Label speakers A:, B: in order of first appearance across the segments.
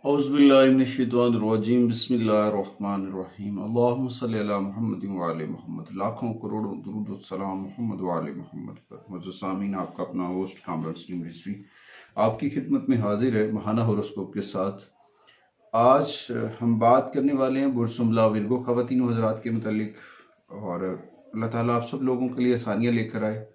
A: औज़ुबिल्लाहिमिनश्शैतानिर्रजीम बिस्मिल्लाहिर्रहमानिर्रहीम अल्लाहुम्मा सल्लि अला मुहम्मदिन व आले मोहम्मद। लाखों करोड़ों दुरूद व सलाम मोहम्मद व आले मोहम्मद पर। मुझे सामीन आपका अपना होस्ट कामरान स्ट्रीम हिस्ट्री आपकी खिदमत में हाजिर है महाना होरोस्कोप के साथ। आज हम बात करने वाले हैं बुरसुमला विरगो ख़वातीन हज़रात के मुतालिक। और अल्लाह ताला आप सब लोगों के लिए आसानियाँ लेकर आए,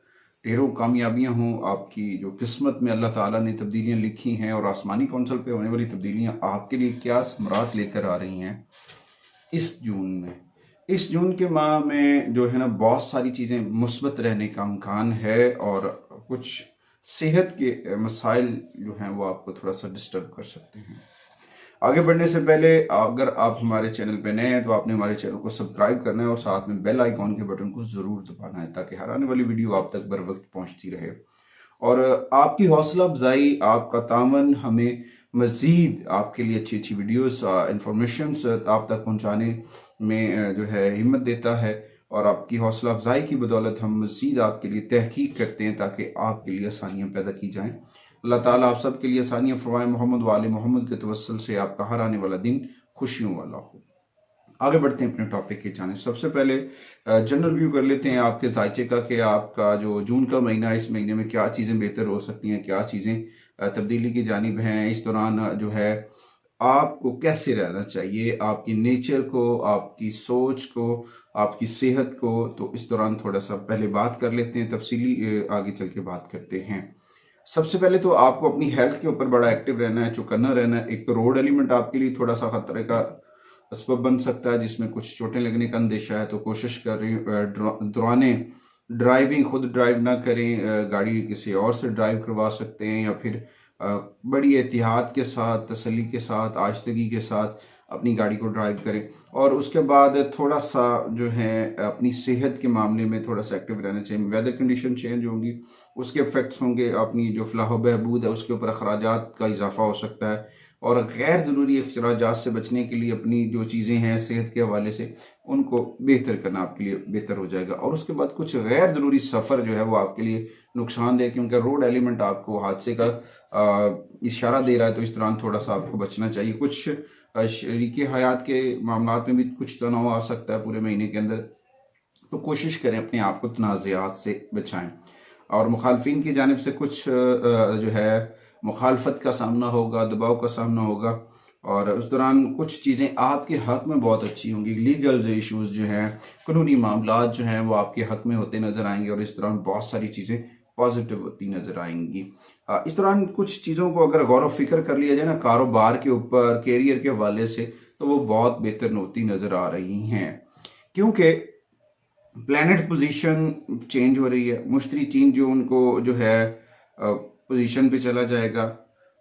A: ढेरों कामयाबियां हों। आपकी जो किस्मत में अल्लाह ताला ने तब्दीलियां लिखी हैं और आसमानी कौंसल पे होने वाली तब्दीलियां आपके लिए क्या समरात लेकर आ रही हैं इस जून में। इस जून के माह में जो है ना बहुत सारी चीज़ें मुस्बत रहने का इम्कान है और कुछ सेहत के मसाइल जो हैं वो आपको थोड़ा सा डिस्टर्ब कर सकते हैं। आगे बढ़ने से पहले अगर आप हमारे चैनल पे नए हैं तो आपने हमारे चैनल को सब्सक्राइब करना है और साथ में बेल आइकॉन के बटन को ज़रूर दबाना है ताकि हर आने वाली वीडियो आप तक बर वक्त पहुंचती रहे। और आपकी हौसला अफजाई, आपका तामन हमें मज़ीद आपके लिए अच्छी अच्छी वीडियोस इंफॉर्मेशन आप तक पहुंचाने में जो है हिम्मत देता है। और आपकी हौसला अफजाई की बदौलत हम मज़ीद आपके लिए तहकीक करते हैं ताकि आपके लिए आसानियाँ पैदा की जाएँ। अल्लाह ताला आप सब के लिए आसानियाँ फरमाए। मोहम्मद वाले मोहम्मद के तवस्सल से आपका हर आने वाला दिन खुशियों वाला हो। आगे बढ़ते हैं अपने टॉपिक की जाने। सबसे पहले जनरल व्यू कर लेते हैं आपके जायचे का कि आपका जो जून का महीना है, इस महीने में क्या चीज़ें बेहतर हो सकती हैं, क्या चीज़ें तब्दीली की जानिब हैं। इस दौरान जो है आपको कैसे रहना चाहिए, आपकी नेचर को, आपकी सोच को, आपकी सेहत को। तो इस दौरान थोड़ा सा पहले बात कर लेते हैं, तफसीली आगे चल के बात करते हैं। सबसे पहले तो आपको अपनी हेल्थ के ऊपर बड़ा एक्टिव रहना है, चौकन्ना रहना है। एक तो रोड एलिमेंट आपके लिए थोड़ा सा खतरे का सबब बन सकता है जिसमें कुछ चोटें लगने का अंदेशा है, तो कोशिश करें दौराने ड्राइविंग खुद ड्राइव ना करें, गाड़ी किसी और से ड्राइव करवा सकते हैं या फिर बड़ी एहतियात के साथ, तसल्ली के साथ, आहिस्तगी के साथ अपनी गाड़ी को ड्राइव करें। और उसके बाद थोड़ा सा जो है अपनी सेहत के मामले में थोड़ा सा एक्टिव रहना चाहिए। वेदर कंडीशन चेंज होंगी, उसके इफेक्ट्स होंगे, अपनी जो फलाह बहबूद है उसके ऊपर अखराजात का इजाफा हो सकता है। और गैर ज़रूरी अखराजात से बचने के लिए अपनी जो चीज़ें हैं सेहत के हवाले से उनको बेहतर करना आपके लिए बेहतर हो जाएगा। और उसके बाद कुछ गैर ज़रूरी सफ़र जो है वो आपके लिए नुकसानदेह, क्योंकि रोड एलिमेंट आपको हादसे का इशारा दे रहा है, तो इस दौरान थोड़ा सा आपको बचना चाहिए। कुछ शरीके हयात के मामलात में भी कुछ तनाव आ सकता है पूरे महीने के अंदर, तो कोशिश करें अपने आप को तनाज़ात से बचाएं। और मुखालफिन की जानिब से कुछ जो है मुखालफत का सामना होगा, दबाव का सामना होगा। और उस दौरान कुछ चीज़ें आपके हक़ में बहुत अच्छी होंगी। लीगल जो इशूज़ जो हैं, कानूनी मामलात जो हैं वो आपके हक़ में होते नज़र आएंगे और इस दौरान बहुत सारी चीज़ें पॉजिटिव होती नज़र आएंगी। इस दौरान कुछ चीज़ों को अगर गौर व फिक्र कर लिया जाए ना कारोबार के ऊपर, कैरियर के हवाले से, तो वो बहुत बेहतर होती नज़र आ रही हैं, क्योंकि प्लैनेट पोजीशन चेंज हो रही है। मुश्तरी चीन जो उनको जो है पोजीशन पे चला जाएगा,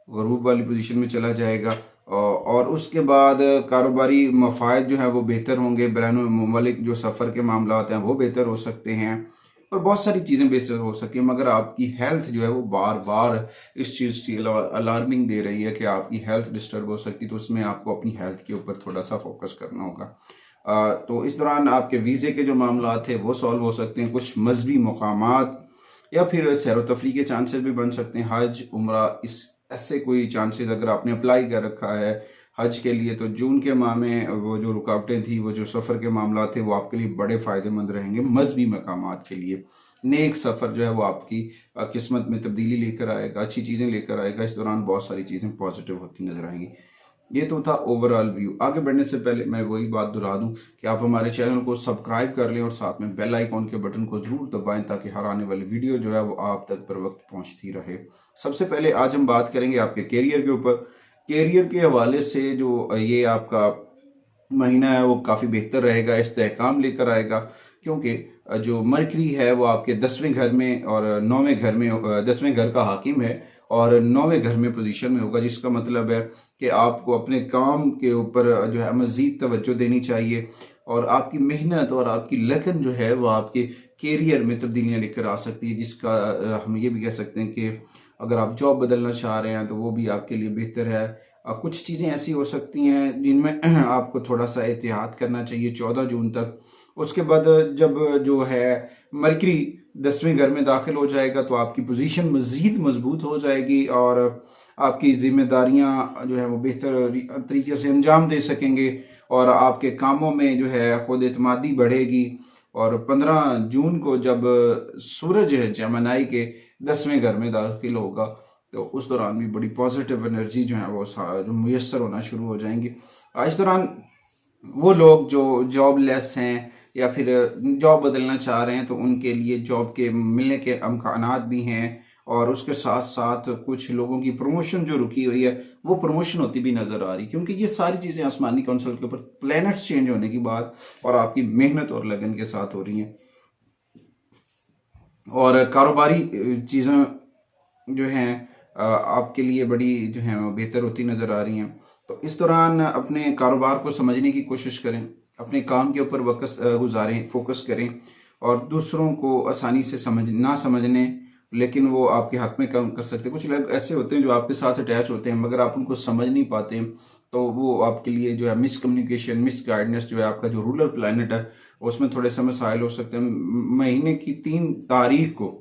A: गरूब वाली पोजीशन में चला जाएगा। और उसके बाद कारोबारी मफायद जो है वो बेहतर होंगे, बैन मुमालिक जो सफ़र के मामलात हैं वो बेहतर हो सकते हैं और बहुत सारी चीज़ें बेहतर हो सकती हैं। मगर आपकी हेल्थ जो है वो बार बार इस चीज़ की अलार्मिंग दे रही है कि आपकी हेल्थ डिस्टर्ब हो सकती है, तो उसमें आपको अपनी हेल्थ के ऊपर थोड़ा सा फोकस करना होगा। तो इस दौरान आपके वीज़े के जो मामला थे वो सॉल्व हो सकते हैं। कुछ मजहबी मकामात या फिर सैर व तफरी के चांसेस भी बन सकते हैं। हज, उम्रा, इस ऐसे कोई चांसेस अगर आपने अप्लाई कर रखा है हज के लिए, तो जून के माह में वो जो रुकावटें थी, वो जो सफ़र के मामला थे, वो आपके लिए बड़े फ़ायदेमंद रहेंगे। मजहबी मकामात के लिए नेक सफ़र जो है वो आपकी किस्मत में तब्दीली लेकर आएगा, अच्छी चीज़ें लेकर आएगा। इस दौरान बहुत सारी चीज़ें पॉजिटिव होती नज़र आएंगी। ये तो था ओवरऑल व्यू। आगे बढ़ने से पहले मैं वही बात दोहरा दूं कि आप हमारे चैनल को सब्सक्राइब कर लें और साथ में बेल आइकॉन के बटन को जरूर दबाएं ताकि हर आने वाली वीडियो जो है वो आप तक पर वक्त पहुंचती रहे। सबसे पहले आज हम बात करेंगे आपके कैरियर के ऊपर। कैरियर के हवाले से जो ये आपका महीना है वो काफ़ी बेहतर रहेगा, इस्तेहकाम लेकर आएगा, क्योंकि जो मरकरी है वो आपके 10वें घर में और 9वें घर में, 10वें घर का हाकिम है और 9वें घर में पोजीशन में होगा, जिसका मतलब है कि आपको अपने काम के ऊपर जो है मज़ीद तवज्जो देनी चाहिए और आपकी मेहनत और आपकी लगन जो है वो आपके कैरियर में तब्दीलियाँ लेकर आ सकती है। जिसका हम ये भी कह सकते हैं कि अगर आप जॉब बदलना चाह रहे हैं तो वो भी आपके लिए बेहतर है। कुछ चीज़ें ऐसी हो सकती हैं जिनमें आपको थोड़ा सा एहतियात करना चाहिए 14 जून तक। उसके बाद जब जो है मरकरी 10वें घर में दाखिल हो जाएगा तो आपकी पोजीशन मज़ीद मजबूत हो जाएगी और आपकी जिम्मेदारियां जो है वो बेहतर तरीके से अंजाम दे सकेंगे और आपके कामों में जो है खुद एतमादी बढ़ेगी। और 15 जून को जब सूरज है जमनाई के 10वें घर में दाखिल होगा तो उस दौरान भी बड़ी पॉजिटिव एनर्जी जो है वो जो मुयसर होना शुरू हो जाएंगी। इस दौरान वो लोग जो जॉबलेस हैं या फिर जॉब बदलना चाह रहे हैं तो उनके लिए जॉब के मिलने के अमकानात भी हैं। और उसके साथ साथ कुछ लोगों की प्रमोशन जो रुकी हुई है वो प्रमोशन होती भी नजर आ रही, क्योंकि ये सारी चीजें आसमानी काउंसिल के ऊपर प्लैनेट्स चेंज होने की बात और आपकी मेहनत और लगन के साथ हो रही हैं। और कारोबारी चीजें जो हैं आपके लिए बड़ी जो है बेहतर होती नजर आ रही हैं। तो इस दौरान अपने कारोबार को समझने की कोशिश करें, अपने काम के ऊपर वक्त गुजारें, फोकस करें और दूसरों को आसानी से ना समझने लेकिन वो आपके हक में काम कर सकते हैं। कुछ लोग ऐसे होते हैं जो आपके साथ अटैच होते हैं मगर आप उनको समझ नहीं पाते हैं, तो वो आपके लिए जो है मिसकम्युनिकेशन, मिस गाइडेंस जो है आपका जो रूलर प्लैनेट है उसमें थोड़े से मसाइल हो सकते हैं। महीने की 3 तारीख को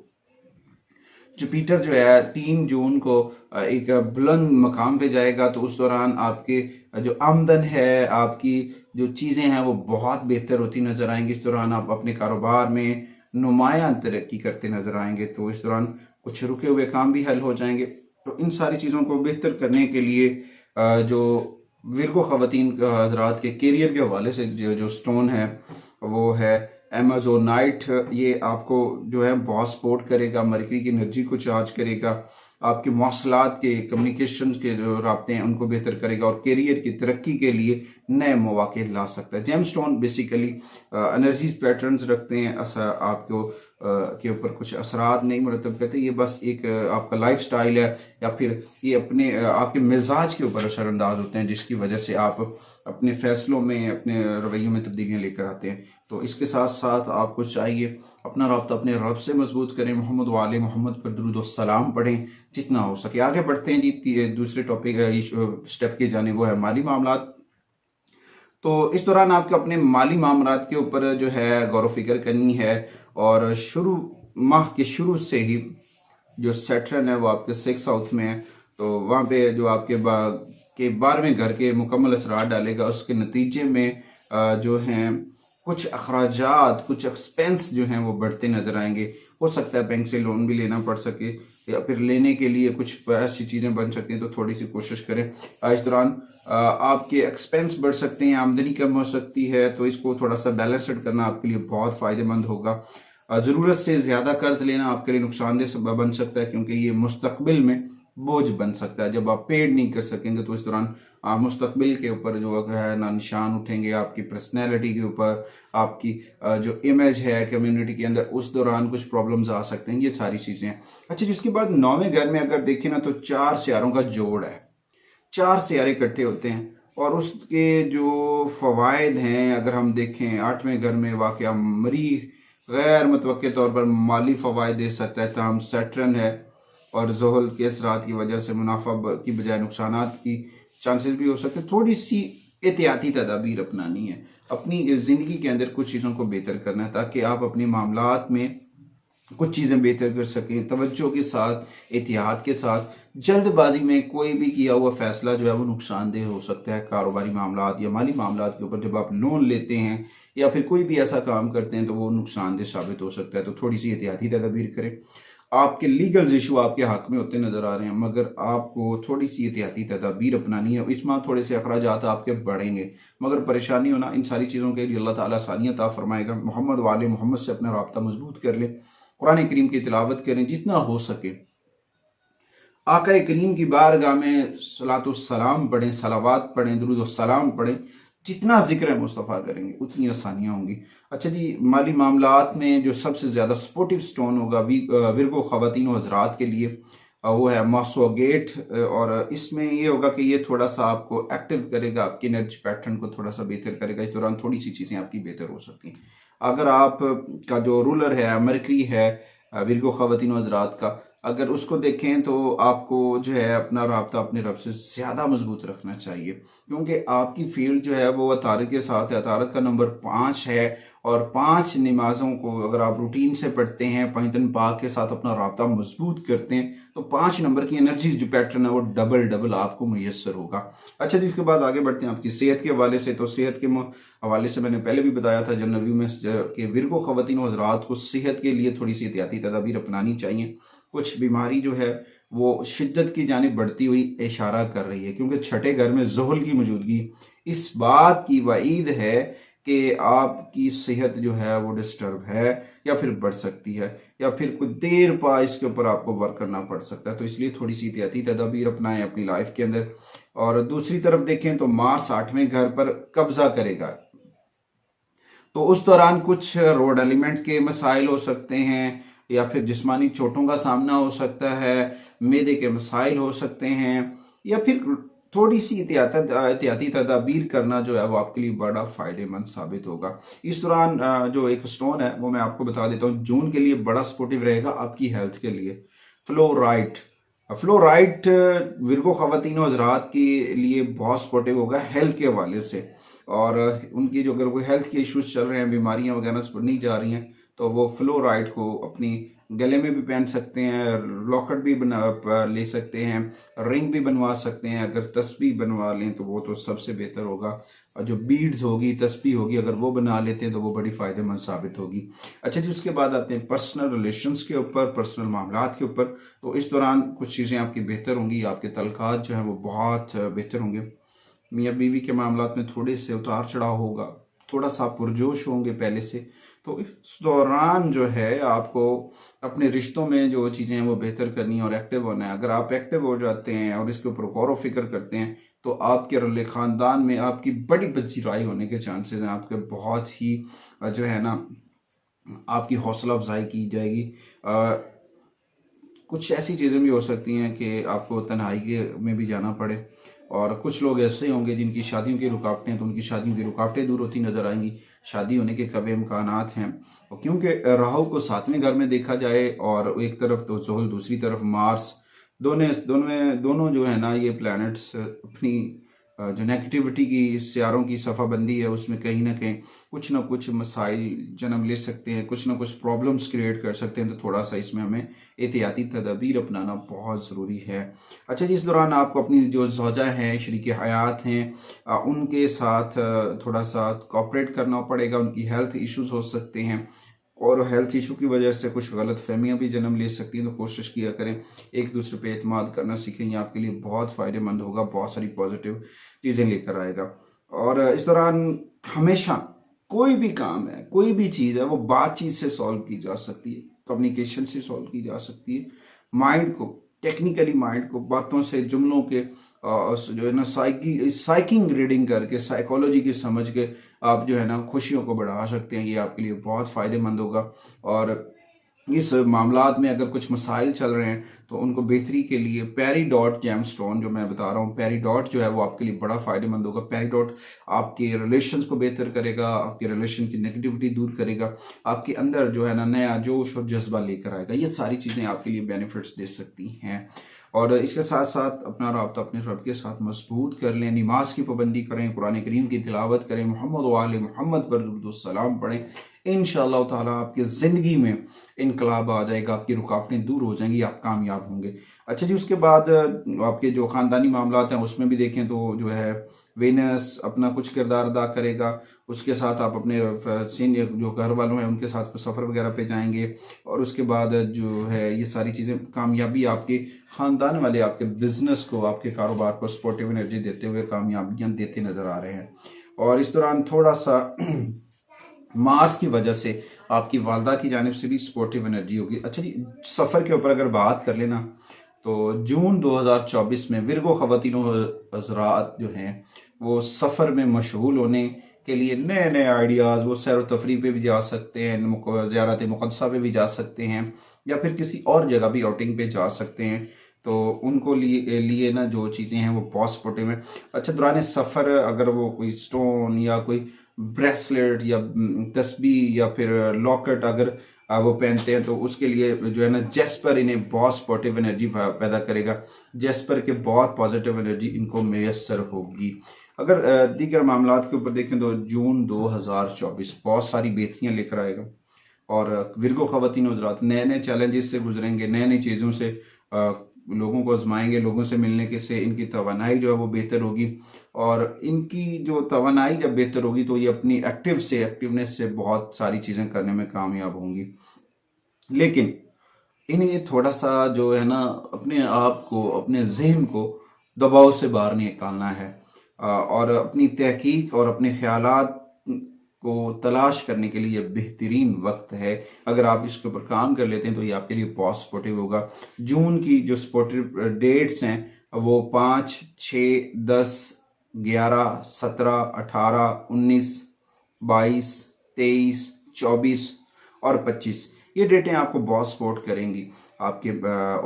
A: जुपिटर जो है 3 जून को एक बुलंद मकाम पे जाएगा, तो उस दौरान आपके जो आमदन है, आपकी जो चीज़ें हैं वो बहुत बेहतर होती नजर आएंगी। इस दौरान आप अपने कारोबार में नुमायां तरक्की करते नजर आएंगे। तो इस दौरान कुछ रुके हुए काम भी हल हो जाएंगे। तो इन सारी चीज़ों को बेहतर करने के लिए जो विर्गो ख़वातीन हजरात के कैरियर के हवाले से जो स्टोन है वो है एमेजोनाइट। ये आपको जो है बहुत सपोर्ट करेगा, मरकरी की एनर्जी को चार्ज करेगा, आपके मौसलात के कम्युनिकेशन के जो राब्ते हैं उनको बेहतर करेगा और कैरियर की तरक्की के लिए नए मौके ला सकता है। Gem stone basically energy patterns रखते हैं, आपको के ऊपर कुछ असरात नहीं मुरतब करते। ये बस एक आपका लाइफ स्टाइल है या फिर ये अपने आपके मिजाज के ऊपर असरअंदाज होते हैं, जिसकी वजह से आप अपने फैसलों में, अपने रवैयों में तब्दीलियाँ लेकर आते हैं। तो इसके साथ साथ आपको चाहिए अपना राब्ता अपने रब से मजबूत करें, मोहम्मद वाले मोहम्मद पर दुरूद व सलाम पढ़ें जितना हो सके। आगे बढ़ते हैं जी दूसरे टॉपिक स्टेप की जाने, वो है माली मामलात। तो इस दौरान आपको अपने माली मामलात के ऊपर जो है गौर फिक्र करनी है और माह के शुरू से ही जो सैटर्न है वो आपके 6 साउथ में है, तो वहाँ पे जो आपके 12वें घर के मुकम्मल असरार डालेगा। उसके नतीजे में जो हैं कुछ अखराजात, कुछ एक्सपेंस जो हैं वो बढ़ते नजर आएंगे। हो सकता है बैंक से लोन भी लेना पड़ सके या फिर लेने के लिए कुछ ऐसी चीज़ें बन सकती हैं, तो थोड़ी सी कोशिश करें। इस दौरान आपके एक्सपेंस बढ़ सकते हैं, आमदनी कम हो सकती है, तो इसको थोड़ा सा बैलेंस्ड करना आपके लिए बहुत फ़ायदेमंद होगा। ज़रूरत से ज़्यादा कर्ज लेना आपके लिए नुकसानदेह सबब बन सकता है, क्योंकि ये मुस्तकबिल में बोझ बन सकता है। जब आप पेड नहीं कर सकेंगे तो इस दौरान मुस्तकबिल के ऊपर जो है ना निशान उठेंगे, आपकी पर्सनैलिटी के ऊपर, आपकी जो इमेज है कम्युनिटी के अंदर, उस दौरान कुछ प्रॉब्लम्स आ सकते हैं। ये सारी चीज़ें हैं। अच्छा, जिसके बाद 9वें घर में अगर देखें ना तो 4 सियारों का जोड़ है, 4 सियारे इकट्ठे होते हैं और उसके जो फवायद हैं अगर हम देखें, 8वें घर में वाक़या मरीख गैर मुतवक्के तौर पर माली फवायद दे सकता है। तमाम सैटर्न है और ज़ोहल के असरात की वजह से मुनाफा की बजाय नुकसानात की चांसेस भी हो सकते हैं। थोड़ी सी एहतियाती तदाबीर अपनानी है, अपनी ज़िंदगी के अंदर कुछ चीज़ों को बेहतर करना है ताकि आप अपनी मामलात में कुछ चीज़ें बेहतर कर सकें। तवज्जो के साथ, एहतियात के साथ, जल्दबाजी में कोई भी किया हुआ फैसला जो है वो नुकसानदेह हो सकता है। कारोबारी मामलात या माली मामलात के ऊपर जब आप लोन लेते हैं या फिर कोई भी ऐसा काम करते हैं तो वो नुकसानदेह साबित हो सकता है, तो थोड़ी सी एहतियाती तदाबीर करें। आपके लीगल इशू आपके हक में होते नजर आ रहे हैं मगर आपको थोड़ी सी एहतियाती तदाबीर अपनानी है। इस माह थोड़े से अखराजात आपके बढ़ेंगे मगर परेशानी होना, इन सारी चीज़ों के लिए अल्लाह ताला आसानियत अता फरमाएगा। मोहम्मद वाले मोहम्मद से अपना राब्ता मजबूत कर लें, कुरान करीम की तिलावत करें जितना हो सके, आका करीम की बारगाह में सलातो सलाम पढ़ें, सलावात पढ़ें, दुरूद सलाम पढ़ें। जितना जिक्र मुस्तफ़ा करेंगे उतनी आसानियाँ होंगी। अच्छा जी, माली मामलात में जो सबसे ज़्यादा सपोर्टिव स्टोन होगा विर्गो ख़वातीन व हज़रात के लिए वो है मॉसोगेट, और इसमें ये होगा कि ये थोड़ा सा आपको एक्टिव करेगा, आपकी एनर्जी पैटर्न को थोड़ा सा बेहतर करेगा। इस दौरान थोड़ी सी चीज़ें आपकी बेहतर हो सकती हैं। अगर आप का जो रूलर है मरकरी है विर्गो ख़वातीन व हज़रात का, अगर उसको देखें तो आपको जो है अपना राब्ता अपने रब से ज़्यादा मजबूत रखना चाहिए, क्योंकि आपकी फील्ड जो है वो अतारत के साथ है। अतारत का नंबर 5 है, और 5 नमाज़ों को अगर आप रूटीन से पढ़ते हैं, पैतन पाक के साथ अपना राब्ता मजबूत करते हैं, तो 5 नंबर की एनर्जी जो पैटर्न है वो डबल डबल आपको मुयस्सर होगा। अच्छा जी, इसके बाद आगे बढ़ते हैं आपकी सेहत के हवाले से। तो सेहत के हवाले से मैंने पहले भी बताया था जनरल व्यू में कि विरगो ख़वातीन व हज़रात को सेहत के लिए थोड़ी सी एहतियाती तदाबीर अपनानी चाहिए। कुछ बीमारी जो है वो शिद्दत की जानिब बढ़ती हुई इशारा कर रही है, क्योंकि छठे घर में ज़ुहल की मौजूदगी इस बात की वईद है कि आपकी सेहत जो है वो डिस्टर्ब है, या फिर बढ़ सकती है, या फिर कुछ देर पा इसके ऊपर आपको वर्क करना पड़ सकता है। तो इसलिए थोड़ी सी एहतियाती तदाबीर अपनाएं अपनी लाइफ के अंदर। और दूसरी तरफ देखें तो मार्स 8वें घर पर कब्जा करेगा, तो उस दौरान कुछ रोड एलिमेंट के मसाइल हो सकते हैं, या फिर जिस्मानी चोटों का सामना हो सकता है, मैदे के मसाइल हो सकते हैं, या फिर थोड़ी सी एहतियाती तदाबीर करना जो है वो आपके लिए बड़ा फायदेमंद साबित होगा। इस दौरान जो एक स्टोन है वो मैं आपको बता देता हूँ, जून के लिए बड़ा सपोर्टिव रहेगा आपकी हेल्थ के लिए। फ्लोराइट फ्लोराइड विरगो ख़वातीन और हज़रात के लिए बहुत सपोर्टिव होगा हेल्थ के हवाले से। और उनकी जो अगर कोई हेल्थ के इश्यूज चल रहे हैं, बीमारियां वगैरह नहीं जा रही हैं, तो वो फ्लोराइड को अपनी गले में भी पहन सकते हैं, लॉकेट भी बना ले सकते हैं, रिंग भी बनवा सकते हैं। अगर तस्बीह बनवा लें तो वो तो सबसे बेहतर होगा, और जो बीड्स होगी, तस्बीह होगी, अगर वो बना लेते हैं तो वो बड़ी फायदेमंद साबित होगी। अच्छा जी, उसके बाद आते हैं पर्सनल रिलेशंस के ऊपर, पर्सनल मामलात के ऊपर। तो इस दौरान कुछ चीज़ें आपकी बेहतर होंगी, आपके तल्कात जो हैं वो बहुत बेहतर होंगे। मियाँ बीवी के मामलात में थोड़े से उतार चढ़ाव होगा, थोड़ा सा पुरजोश होंगे पहले से। तो इस दौरान जो है आपको अपने रिश्तों में जो चीज़ें हैं वो बेहतर करनी है और एक्टिव होना है। अगर आप एक्टिव हो जाते हैं और इसके ऊपर गौर व फिक्र करते हैं, तो आपके रले ख़ानदान में आपकी बड़ी पजीराई होने के चांसेस हैं। आपके बहुत ही जो है ना, आपकी हौसला अफजाई की जाएगी। कुछ ऐसी चीज़ें भी हो सकती हैं कि आपको तन्हाई के में भी जाना पड़े, और कुछ लोग ऐसे होंगे जिनकी शादियों की रुकावटें, तो उनकी शादियों की रुकावटें दूर होती नज़र आएंगी। शादी होने के कभी इम्कानात हैं, और क्योंकि राहु को 7वें घर में देखा जाए, और एक तरफ तो ज़ुहल, दूसरी तरफ मार्स, दोनों जो है ना ये प्लैनेट्स अपनी जो नेगेटिविटी की सियारों की सफ़ाबंदी है उसमें कहीं ना कहीं कुछ ना कुछ मसाइल जन्म ले सकते हैं, कुछ ना कुछ प्रॉब्लम्स क्रिएट कर सकते हैं। तो थोड़ा सा इसमें हमें एहतियाती तदाबीर अपनाना बहुत ज़रूरी है। अच्छा जी, इस दौरान आपको अपनी जो ज़ौजा हैं, शरीक हयात हैं, उनके साथ थोड़ा सा कोऑपरेट करना पड़ेगा। उनकी हेल्थ इश्यूज हो सकते हैं, और हेल्थ इशू की वजह से कुछ गलत फहमियाँ भी जन्म ले सकती हैं। तो कोशिश किया करें एक दूसरे पे एतमाद करना सीखें, ये आपके लिए बहुत फ़ायदेमंद होगा, बहुत सारी पॉजिटिव चीज़ें लेकर आएगा। और इस दौरान हमेशा कोई भी काम है, कोई भी चीज़ है, वो बातचीत से सॉल्व की जा सकती है, कम्युनिकेशन से सॉल्व की जा सकती है। माइंड को, टेक्निकली माइंड को बातों से, जुमलों के जो है ना साइकिंग रीडिंग करके, साइकोलॉजी की समझ के आप जो है ना खुशियों को बढ़ा सकते हैं। ये आपके लिए बहुत फ़ायदेमंद होगा। और इस मामलात में अगर कुछ मसाइल चल रहे हैं तो उनको बेहतरी के लिए पेरीडॉट जेमस्टोन जो मैं बता रहा हूँ, पेरीडॉट जो है वो आपके लिए बड़ा फायदेमंद होगा। पेरीडॉट आपके रिलेशंस को बेहतर करेगा, आपके रिलेशन की नेगेटिविटी दूर करेगा, आपके अंदर जो है ना नया जोश और जज्बा लेकर आएगा। ये सारी चीज़ें आपके लिए बेनिफिट्स दे सकती हैं। और इसके साथ साथ अपना राब्ता अपने रब के साथ मजबूत कर लें, नमाज की पाबंदी करें, कुरान करीम की तिलावत करें, मोहम्मद व आले मोहम्मद पर दुरूद सलाम पढ़ें। इंशाअल्लाह ताला आपकी ज़िंदगी में इनकलाब आ जाएगा, आपकी रुकावटें दूर हो जाएंगी, आप कामयाब होंगे। अच्छा जी, उसके बाद आपके जो ख़ानदानी मामलात हैं उसमें भी देखें तो जो है वेनस अपना कुछ किरदार अदा करेगा। उसके साथ आप अपने सीनियर जो घर वालों हैं उनके साथ कुछ सफ़र वगैरह पे जाएंगे, और उसके बाद जो है ये सारी चीज़ें कामयाबी आपके ख़ानदान वाले आपके बिजनेस को, आपके कारोबार को सपोर्टिव एनर्जी देते हुए कामयाबियाँ देते नज़र आ रहे हैं। और इस दौरान थोड़ा सा मार्स की वजह से आपकी वालदा की जानिब से भी सपोर्टिव एनर्जी होगी। अच्छा जी, सफ़र के ऊपर अगर बात कर लेना तो जून 2024 में विरगो ख़वातीन हज़रात जो हैं वो सफ़र में मशगूल होने के लिए नए नए आइडियाज़, वो सैर व तफरी पे भी जा सकते हैं, ज़ियारत मुक़द्दसा पे भी जा सकते हैं, या फिर किसी और जगह भी आउटिंग पे जा सकते हैं। तो उनको लिए ना जो चीज़ें हैं वो बहुत सपोर्टिव हैं। अच्छा, दौरान सफ़र अगर वो कोई स्टोन या कोई ब्रेसलेट या तस्बीह या फिर लॉकेट अगर वो पहनते हैं, तो उसके लिए जो है ना जैस्पर इन्हें बहुत स्पोर्टिव एनर्जी पैदा करेगा। जैस्पर के बहुत पॉजिटिव एनर्जी इनको मैसर होगी। अगर दीगर मामलात के ऊपर देखें तो जून 2024 बहुत सारी बेहतरियां लेकर आएगा और विर्गो ख़वातीन हज़रात नए नए चैलेंजेस से गुजरेंगे, नए नई चीज़ों से लोगों को आजमाएंगे, लोगों से मिलने के से इनकी तवानाई जो है वो बेहतर होगी। और इनकी जो तवानाई जब बेहतर होगी तो ये अपनी एक्टिवनेस से बहुत सारी चीज़ें करने में कामयाब होंगी। लेकिन इन्हें थोड़ा सा जो है ना अपने आप को, अपने जहन को दबाव से बाहर निकालना है और अपनी तहकीक और अपने ख्यालात को तलाश करने के लिए बेहतरीन वक्त है। अगर आप इसके ऊपर काम कर लेते हैं तो ये आपके लिए बहुत सपोर्टिव होगा। जून की जो सपोर्टिव डेट्स हैं वो 5, 6, 10, 11, 17, 18, 19, 22, 23, 24 और 25 ये डेटें आपको बहुत सपोर्ट करेंगी। आपके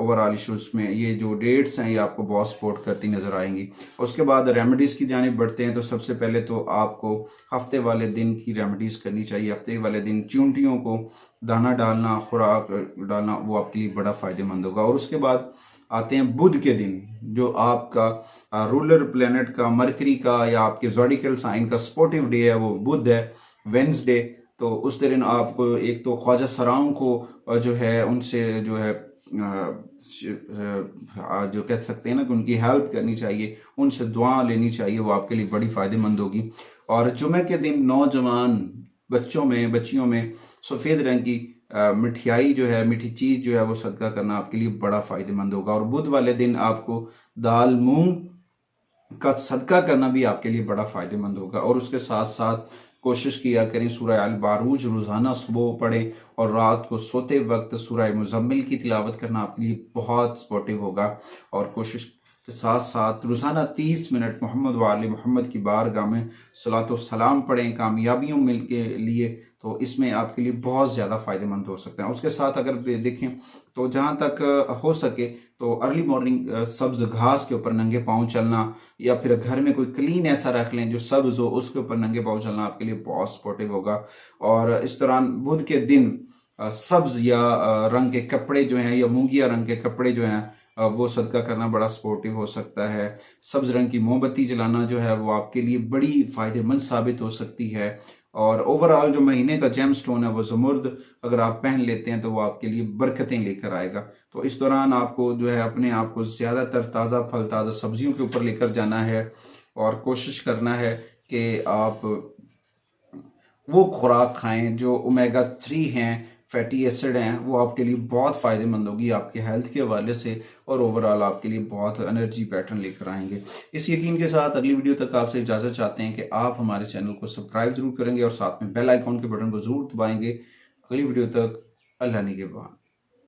A: ओवरऑल इशूज़ में ये जो डेट्स हैं ये आपको बहुत सपोर्ट करती नज़र आएंगी। उसके बाद रेमेडीज़ की जानिब बढ़ते हैं तो सबसे पहले तो आपको हफ्ते वाले दिन की रेमेडीज़ करनी चाहिए। हफ्ते वाले दिन चूंटियों को दाना डालना, खुराक डालना, वो आपके लिए बड़ा फ़ायदेमंद होगा। और उसके बाद आते हैं बुध के दिन, जो आपका रूलर प्लेनेट का, मरकरी का या आपके ज़ोडिकल साइन का सपोर्टिव डे है, वो बुध है, वेंसडे। तो उस दिन आपको एक तो ख्वाजा सराओं को जो है उनसे जो है जो कह सकते हैं ना कि उनकी हेल्प करनी चाहिए, उनसे दुआ लेनी चाहिए, वो आपके लिए बड़ी फ़ायदेमंद होगी। और जुमे के दिन नौजवान बच्चियों में सफ़ेद रंग की मिठाई जो है, मीठी चीज़ जो है वो सदका करना आपके लिए बड़ा फ़ायदेमंद होगा। और बुध वाले दिन आपको दाल मूंग का सदका करना भी आपके लिए बड़ा फ़ायदेमंद होगा। और उसके साथ साथ कोशिश किया करें सूरह अल बारूज रोज़ाना सुबह पढ़ें और रात को सोते वक्त सूरह मुज़म्मिल की तिलावत करना आपके लिए बहुत सपोर्टिव होगा। और कोशिश के साथ साथ रोज़ाना 30 मिनट मोहम्मद वाले मोहम्मद की बारगाह में सलात व सलाम पढ़ें कामयाबियों मिल के लिए, तो इसमें आपके लिए बहुत ज़्यादा फ़ायदेमंद हो सकते हैं। उसके साथ अगर देखें तो जहाँ तक हो सके तो अर्ली मॉर्निंग सब्ज़ घास के ऊपर नंगे पाँव चलना, या फिर घर में कोई क्लीन ऐसा रख लें जो सब्ज़ हो, उसके ऊपर नंगे पाँव चलना आपके लिए बहुत सपोर्टिव होगा। और इस दौरान बुध के दिन सब्ज़ या रंग के कपड़े जो हैं, या मूंगिया रंग के कपड़े जो हैं वो सदका करना बड़ा सपोर्टिव हो सकता है। सब्ज़ रंग की मोमबत्ती जलाना जो है वो आपके लिए बड़ी फ़ायदेमंद साबित हो सकती है। और ओवरऑल जो महीने का जेम स्टोन है वो ज़मुर्द अगर आप पहन लेते हैं तो वो आपके लिए बरकतें लेकर आएगा। तो इस दौरान आपको जो है अपने आप को ज़्यादातर ताज़ा फल, ताज़ा सब्जियों के ऊपर लेकर जाना है और कोशिश करना है कि आप वो खुराक खाएं जो ओमेगा 3 हैं, फैटी एसिड हैं, वो आपके लिए बहुत फ़ायदेमंद होगी आपके हेल्थ के हवाले से, और ओवरऑल आपके लिए बहुत एनर्जी पैटर्न लेकर आएंगे। इस यकीन के साथ अगली वीडियो तक आपसे इजाज़त चाहते हैं कि आप हमारे चैनल को सब्सक्राइब जरूर करेंगे और साथ में बेल आइकॉन के बटन को ज़रूर दबाएंगे। अगली वीडियो तक अल्लाह निगहबान।